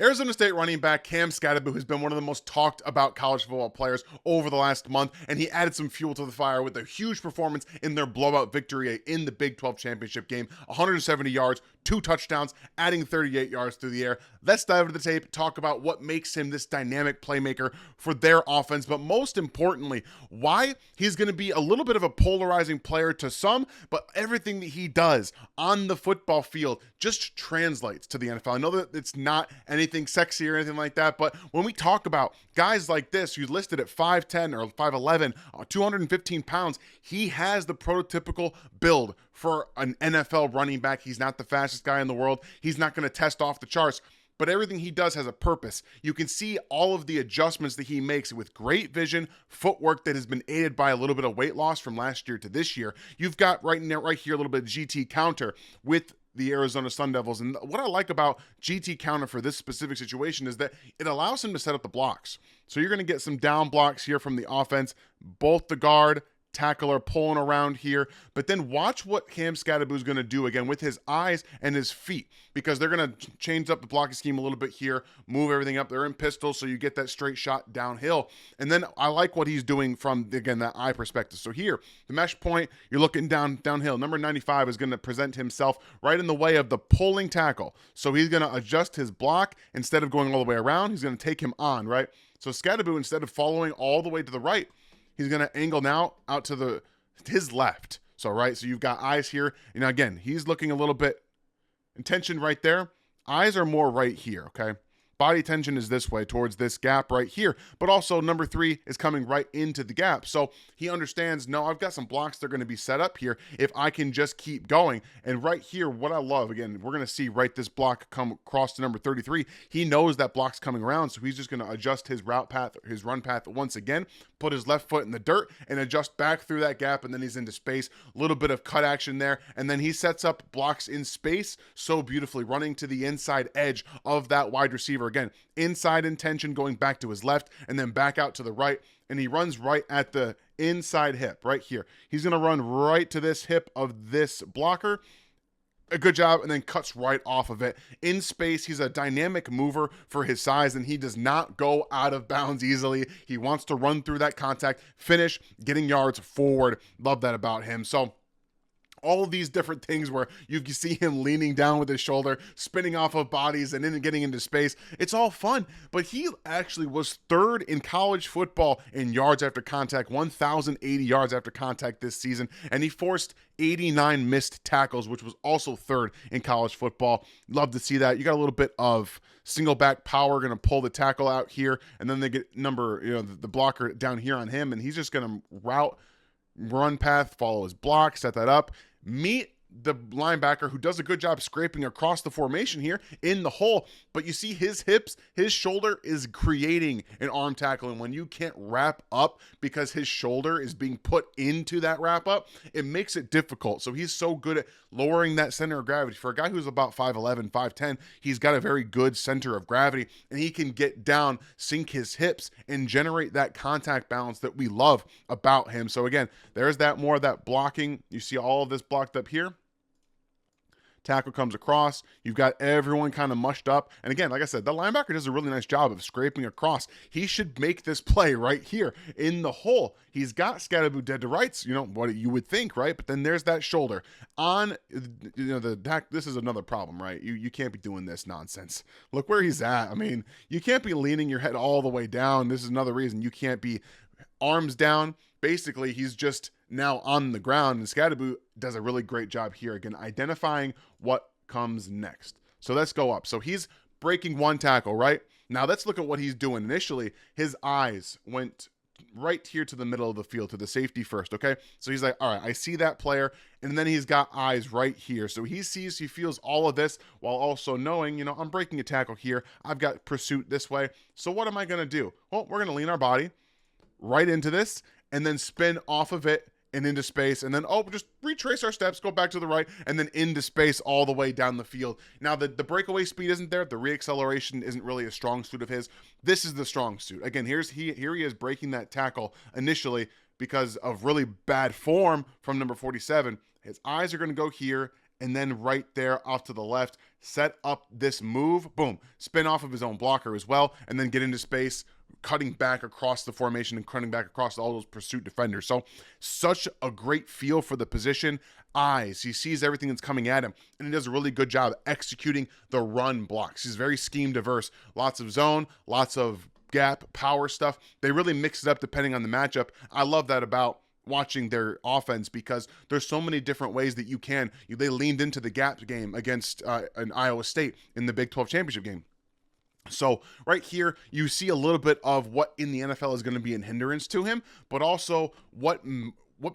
Arizona State running back Cam Skattebo has been one of the most talked about college football players over the last month, and he added some fuel to the fire with a huge performance in their blowout victory in the Big 12 championship game. 170 yards, 2 touchdowns, adding 38 yards through the air. Let's dive into the tape, talk about what makes him this dynamic playmaker for their offense, but most importantly, why he's going to be a little bit of a polarizing player to some, but everything that he does on the football field just translates to the NFL. I know that it's not anything sexy or anything like that, but when we talk about guys like this who's listed at 5'10 or 5'11, 215 pounds, he has the prototypical build for an NFL running back. He's not the fastest guy in the world. He's not going to test off the charts, but everything he does has a purpose. You can see all of the adjustments that he makes with great vision, footwork that has been aided by a little bit of weight loss from last year to this year. You've got right here a little bit of GT counter with the Arizona Sun Devils. And what I like about GT counter for this specific situation is that it allows him to set up the blocks. So you're going to get some down blocks here from the offense, both the guard, tackler pulling around here, but then watch what Cam Skattebo is going to do again with his eyes and his feet, because they're going to change up the blocking scheme a little bit here, move everything up. They're in pistol, so you get that straight shot downhill. And then I like what he's doing from, again, that eye perspective. So here, the mesh point, you're looking downhill. Number 95 is going to present himself right in the way of the pulling tackle. So he's going to adjust his block. Instead of going all the way around, he's going to take him on, right? So Skattebo, instead of following all the way to the right, he's going to angle now out to his left. So, right, so you've got eyes here. And again, he's looking a little bit intention right there. Eyes are more right here, okay? Body tension is this way towards this gap right here. But also number 3 is coming right into the gap. So he understands, no, I've got some blocks that are going to be set up here if I can just keep going. And right here, what I love, again, we're going to see right this block come across to number 33. He knows that block's coming around, so he's just going to adjust his route path, his run path once again, put his left foot in the dirt and adjust back through that gap, and then he's into space. A little bit of cut action there, and then he sets up blocks in space so beautifully, running to the inside edge of that wide receiver. Again, inside intention going back to his left and then back out to the right, and he runs right at the inside hip right here. He's going to run right to this hip of this blocker. A good job, and then cuts right off of it. In space, he's a dynamic mover for his size, and he does not go out of bounds easily. He wants to run through that contact, finish, getting yards forward. Love that about him. So all of these different things where you can see him leaning down with his shoulder, spinning off of bodies, and then getting into space. It's all fun, but he actually was 3rd in college football in yards after contact, 1,080 yards after contact this season, and he forced 89 missed tackles, which was also 3rd in college football. Love to see that. You got a little bit of single back power, going to pull the tackle out here, and then they get the blocker down here on him, and he's just going to run path, follow his block, set that up, meet the linebacker who does a good job scraping across the formation here in the hole. But you see his hips, his shoulder is creating an arm tackle. And when you can't wrap up because his shoulder is being put into that wrap up, it makes it difficult. So he's so good at lowering that center of gravity. For a guy who's about 5'11", 5'10", he's got a very good center of gravity, and he can get down, sink his hips, and generate that contact balance that we love about him. So again, there's that more of that blocking. You see all of this blocked up here. Tackle comes across. You've got everyone kind of mushed up. And again, like I said, the linebacker does a really nice job of scraping across. He should make this play right here in the hole. He's got Skattebo dead to rights, what you would think, right? But then there's that shoulder on, this is another problem, right? You can't be doing this nonsense. Look where he's at. I mean, you can't be leaning your head all the way down. This is another reason you can't be arms down. Basically, he's just now on the ground, and Skattebo does a really great job here, again, identifying what comes next. So let's go up. So he's breaking one tackle, right? Now let's look at what he's doing. Initially, his eyes went right here to the middle of the field, to the safety first, okay? So he's like, all right, I see that player, and then he's got eyes right here. So he feels all of this while also knowing, I'm breaking a tackle here. I've got pursuit this way. So what am I going to do? Well, we're going to lean our body right into this and then spin off of it and into space, and then just retrace our steps, go back to the right, and then into space all the way down the field. Now the breakaway speed isn't there, the reacceleration isn't really a strong suit of his. This is the strong suit. Again, here he is breaking that tackle initially because of really bad form from number 47. His eyes are going to go here, and then right there off to the left, set up this move, boom, spin off of his own blocker as well, and then get into space, cutting back across the formation and cutting back across all those pursuit defenders. So such a great feel for the position. Eyes, he sees everything that's coming at him, and he does a really good job executing the run blocks. He's very scheme diverse, lots of zone, lots of gap, power stuff. They really mix it up depending on the matchup. I love that about watching their offense, because there's so many different ways that they leaned into the gap game against an Iowa State in the Big 12 championship game. So right here, you see a little bit of what in the NFL is going to be a hindrance to him, but also what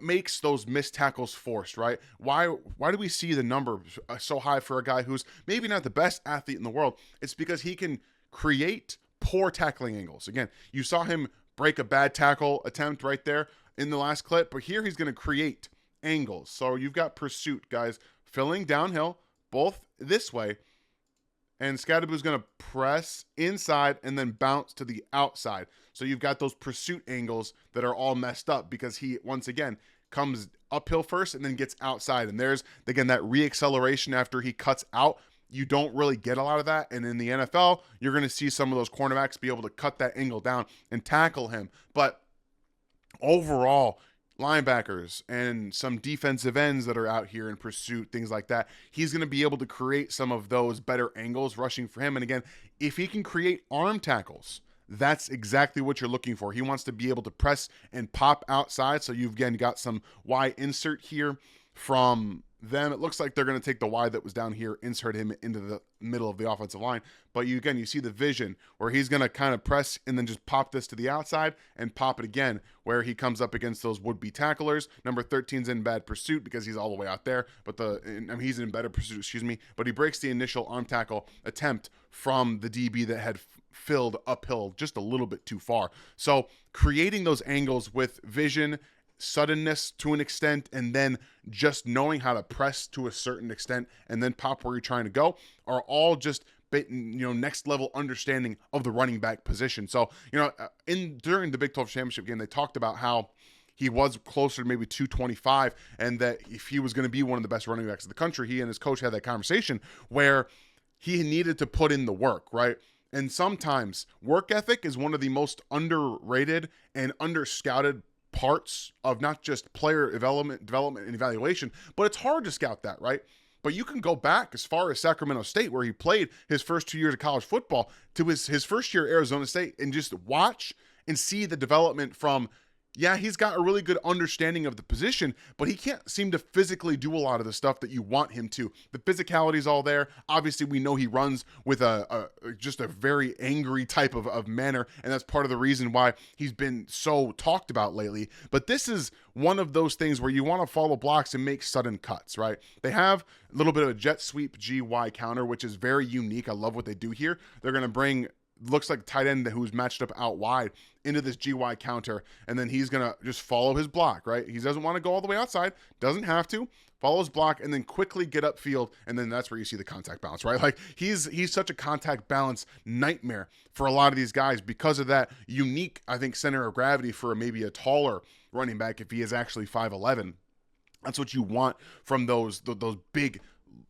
makes those missed tackles forced, right? Why do we see the number so high for a guy who's maybe not the best athlete in the world? It's because he can create poor tackling angles. Again, you saw him break a bad tackle attempt right there in the last clip, but here he's going to create angles. So you've got pursuit guys filling downhill, both this way, and Skattebo is going to press inside and then bounce to the outside. So you've got those pursuit angles that are all messed up because he, once again, comes uphill first and then gets outside. And there's, again, that reacceleration after he cuts out. You don't really get a lot of that. And in the NFL, you're going to see some of those cornerbacks be able to cut that angle down and tackle him. But overall, linebackers and some defensive ends that are out here in pursuit, things like that, he's going to be able to create some of those better angles rushing for him. And again, if he can create arm tackles, that's exactly what you're looking for. He wants to be able to press and pop outside. So you've again got some Y insert here from them. It looks like they're going to take the Y that was down here, insert him into the middle of the offensive line. But you see the vision where he's going to kind of press and then just pop this to the outside and pop it again, where he comes up against those would-be tacklers. Number 13's in bad pursuit because he's all the way out there, but he's in better pursuit, but he breaks the initial arm tackle attempt from the DB that had filled uphill just a little bit too far. So creating those angles with vision, suddenness to an extent, and then just knowing how to press to a certain extent and then pop where you're trying to go are all just next level understanding of the running back position. So during the Big 12 championship game, they talked about how he was closer to maybe 225, and that if he was going to be one of the best running backs of the country, he and his coach had that conversation where he needed to put in the work, right? And sometimes work ethic is one of the most underrated and underscouted parts of not just player development and evaluation, but it's hard to scout that, right? But you can go back as far as Sacramento State, where he played his first 2 years of college football, to his first year at Arizona State, and just watch and see the development from, he's got a really good understanding of the position, but he can't seem to physically do a lot of the stuff that you want him to. The physicality is all there. Obviously, we know he runs with just a very angry type of manner, and that's part of the reason why he's been so talked about lately. But this is one of those things where you want to follow blocks and make sudden cuts, right? They have a little bit of a jet sweep GY counter, which is very unique. I love what they do here. They're going to bring, looks like tight end who's matched up out wide into this GY counter, and then he's going to just follow his block, right? He doesn't want to go all the way outside, doesn't have to, follow his block, and then quickly get upfield, and then that's where you see the contact balance, right? Like, he's such a contact balance nightmare for a lot of these guys because of that unique, I think, center of gravity for maybe a taller running back if he is actually 5'11". That's what you want from those big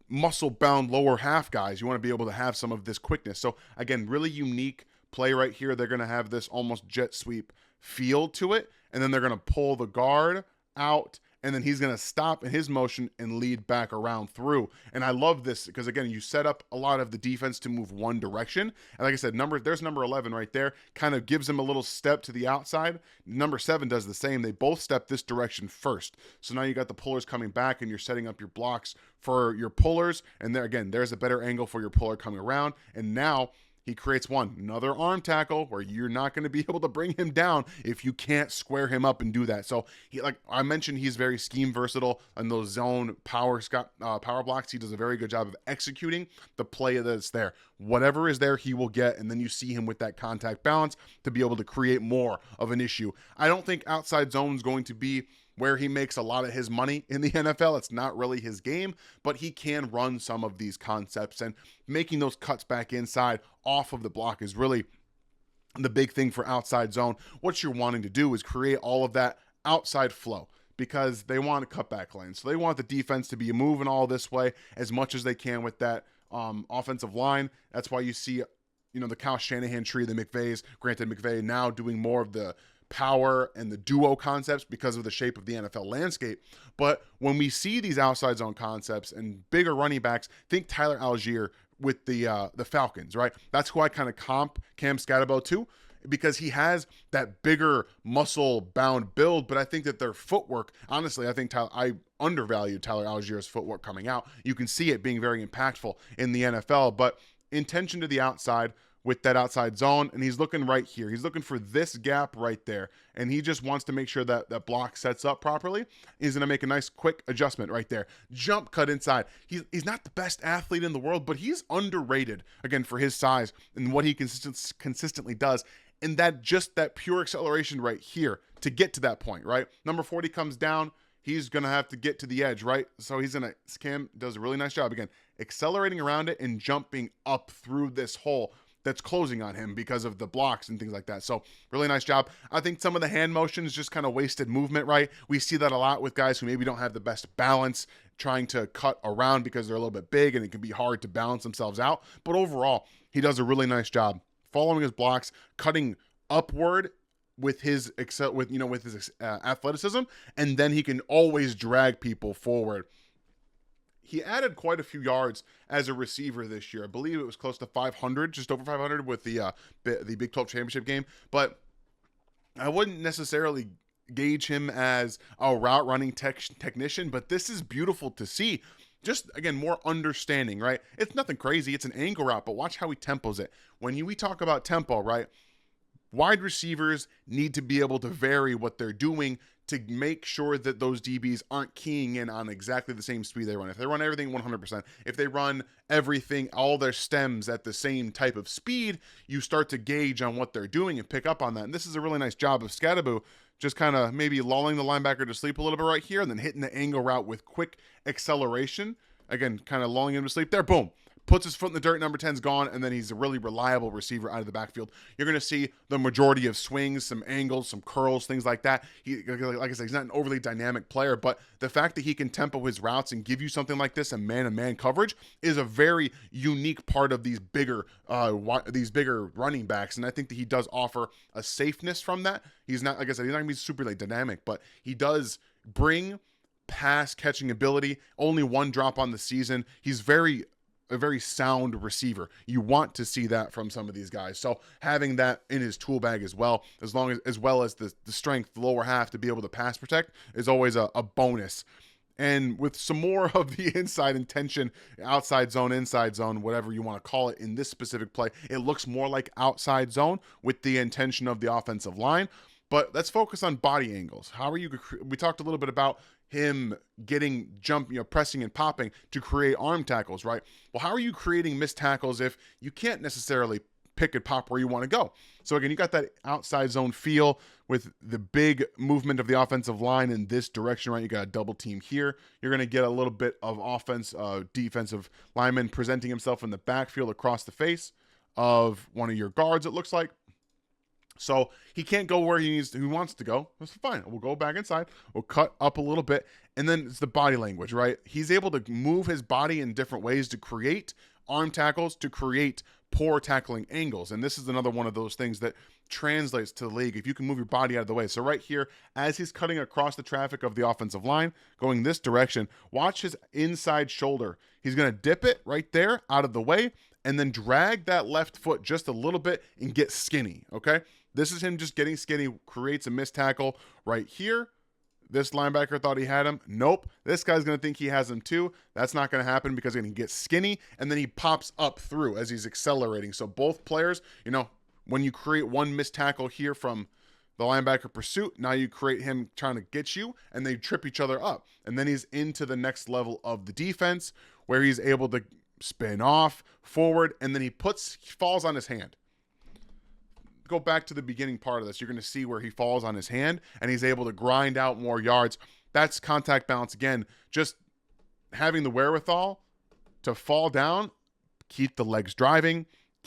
muscle-bound lower half guys. You want to be able to have some of this quickness. So again, really unique play right here. They're going to have this almost jet sweep feel to it, and then they're going to pull the guard out, and then he's going to stop in his motion and lead back around through. And I love this because, again, you set up a lot of the defense to move one direction. And like I said, there's number 11 right there, kind of gives him a little step to the outside. Number 7 does the same. They both step this direction first. So now you got the pullers coming back, and you're setting up your blocks for your pullers. And there, again, there's a better angle for your puller coming around. And now he creates another arm tackle where you're not going to be able to bring him down if you can't square him up and do that. So he, like I mentioned, he's very scheme versatile in those zone power blocks. He does a very good job of executing the play that's there. Whatever is there, he will get, and then you see him with that contact balance to be able to create more of an issue. I don't think outside zone is going to be where he makes a lot of his money in the NFL. It's not really his game, but he can run some of these concepts, and making those cuts back inside off of the block is really the big thing for outside zone. What you're wanting to do is create all of that outside flow, because they want a cutback lane. So they want the defense to be moving all this way as much as they can with that offensive line. That's why you see, the Kyle Shanahan tree, the McVays, granted McVay now doing more of the power and the duo concepts because of the shape of the NFL landscape. But when we see these outside zone concepts and bigger running backs, think Tyler Algier with the Falcons, right? That's who I kind of comp Cam Skattebo to, because he has that bigger muscle bound build. But I think that their footwork, honestly, I undervalue Tyler Algier's footwork coming out. You can see it being very impactful in the NFL, but intention to the outside with that outside zone, and he's looking right here. He's looking for this gap right there, and he just wants to make sure that that block sets up properly. He's going to make a nice quick adjustment right there. Jump cut inside. He's not the best athlete in the world, but he's underrated, again, for his size and what he consistently does. And that pure acceleration right here to get to that point, right? Number 40 comes down. He's going to have to get to the edge, right? So Cam does a really nice job, again, accelerating around it and jumping up through this hole that's closing on him because of the blocks and things like that. So really nice job. I think some of the hand motions just kind of wasted movement, right? We see that a lot with guys who maybe don't have the best balance trying to cut around because they're a little bit big and it can be hard to balance themselves out. But overall, he does a really nice job following his blocks, cutting upward with his athleticism, and then he can always drag people forward. He added quite a few yards as a receiver this year. I believe it was close to 500, just over 500 with the Big 12 championship game. But I wouldn't necessarily gauge him as a route running technician, but this is beautiful to see. Just, again, more understanding, right? It's nothing crazy. It's an angle route, but watch how he tempos it. When we talk about tempo, right, wide receivers need to be able to vary what they're doing to make sure that those DBs aren't keying in on exactly the same speed they run. If they run everything 100%, if they run everything, all their stems at the same type of speed, you start to gauge on what they're doing and pick up on that. And this is a really nice job of Skattebo, just kind of maybe lulling the linebacker to sleep a little bit right here and then hitting the angle route with quick acceleration. Again, kind of lulling him to sleep there. Boom. Puts his foot in the dirt, number 10's gone, and then he's a really reliable receiver out of the backfield. You're going to see the majority of swings, some angles, some curls, things like that. Like I said, he's not an overly dynamic player, but the fact that he can tempo his routes and give you something like this, a man-to-man coverage, is a very unique part of these bigger running backs, and I think that he does offer a safeness from that. He's not, like I said, he's not going to be super dynamic, but he does bring pass catching ability. Only one drop on the season. He's a very sound receiver. You want to see that from some of these guys. So having that in his tool bag as well as the strength, the lower half to be able to pass protect is always a bonus. And with some more of the inside intention, outside zone, inside zone, whatever you want to call it in this specific play, it looks more like outside zone with the intention of the offensive line. But let's focus on body angles. We talked a little bit about him getting pressing and popping to create arm tackles, right? Well, how are you creating missed tackles if you can't necessarily pick and pop where you want to go? So again, you got that outside zone feel with the big movement of the offensive line in this direction, right? You got a double team here. You're going to get a little bit of defensive lineman presenting himself in the backfield across the face of one of your guards, it looks like. So he can't go where he wants to go. That's fine. We'll go back inside. We'll cut up a little bit. And then it's the body language, right? He's able to move his body in different ways to create arm tackles, to create poor tackling angles. And this is another one of those things that translates to the league if you can move your body out of the way. So right here, as he's cutting across the traffic of the offensive line, going this direction, watch his inside shoulder. He's going to dip it right there out of the way and then drag that left foot just a little bit and get skinny, okay? This is him just getting skinny, creates a missed tackle right here. This linebacker thought he had him. Nope. This guy's going to think he has him too. That's not going to happen because he's going to get skinny, and then he pops up through as he's accelerating. So both players, when you create one missed tackle here from the linebacker pursuit, now you create him trying to get you, and they trip each other up. And then he's into the next level of the defense where he's able to spin off, forward, and then he falls on his hand. Go back to the beginning part of this. You're going to see where he falls on his hand and he's able to grind out more yards. That's contact balance. Again, just having the wherewithal to fall down, keep the legs driving,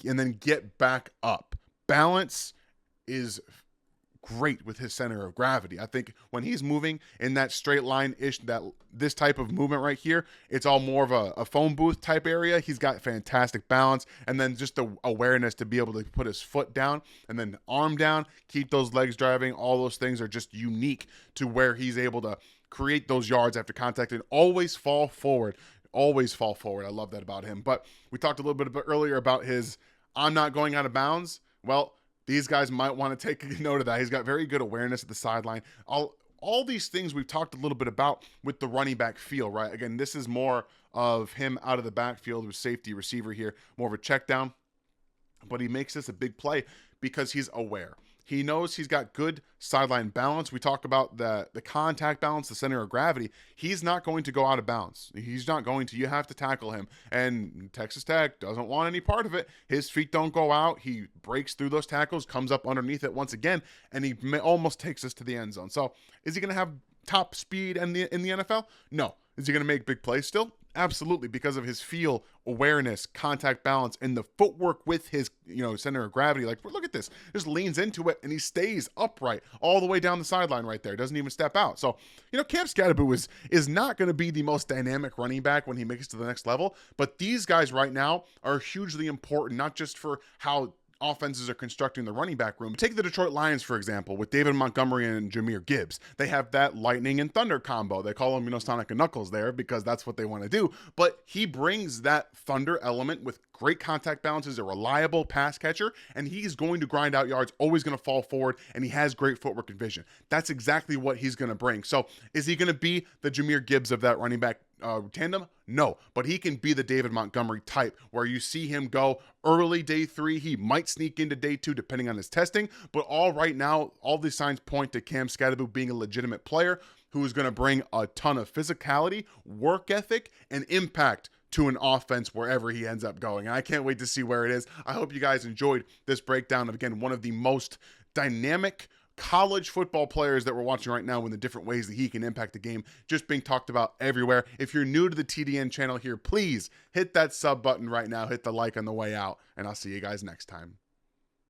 and then get back up. Balance is great with his center of gravity. I think when he's moving in that straight line-ish, that this type of movement right here, it's all more of a phone booth type area. He's got fantastic balance, and then just the awareness to be able to put his foot down and then arm down, keep those legs driving. All those things are just unique to where he's able to create those yards after contact and always fall forward. Always fall forward. I love that about him. But we talked a little bit earlier about his I'm not going out of bounds. Well, these guys might want to take note of that. He's got very good awareness at the sideline. All these things we've talked a little bit about with the running back feel, right? Again, this is more of him out of the backfield with safety receiver here, more of a check down. But he makes this a big play because he's aware. He knows he's got good sideline balance. We talk about the contact balance, the center of gravity. He's not going to go out of bounds. He's not going to. You have to tackle him. And Texas Tech doesn't want any part of it. His feet don't go out. He breaks through those tackles, comes up underneath it once again, and he almost takes us to the end zone. So is he going to have top speed in the NFL? No. Is he going to make big plays still? Absolutely, because of his feel, awareness, contact balance, and the footwork with his, center of gravity. Like, look at this. Just leans into it, and he stays upright all the way down the sideline right there. Doesn't even step out. So, Cam Skattebo is not going to be the most dynamic running back when he makes it to the next level. But these guys right now are hugely important, not just for how offenses are constructing the running back room. Take the Detroit Lions, for example, with David Montgomery and Jahmyr Gibbs. They have that lightning and thunder combo. They call him, Sonic and Knuckles there because that's what they want to do. But he brings that thunder element with great contact balance, is a reliable pass catcher, and he's going to grind out yards, always going to fall forward, and he has great footwork and vision. That's exactly what he's going to bring. So is he going to be the Jahmyr Gibbs of that running back tandem? No, but he can be the David Montgomery type where you see him go early day 3. He might sneak into day 2 depending on his testing, but right now, all these signs point to Cam Skattebo being a legitimate player who is going to bring a ton of physicality, work ethic, and impact to an offense wherever he ends up going. And I can't wait to see where it is. I hope you guys enjoyed this breakdown of, again, one of the most dynamic college football players that we're watching right now in the different ways that he can impact the game, just being talked about everywhere. If you're new to the TDN channel here, please hit that sub button right now, hit the like on the way out, and I'll see you guys next time.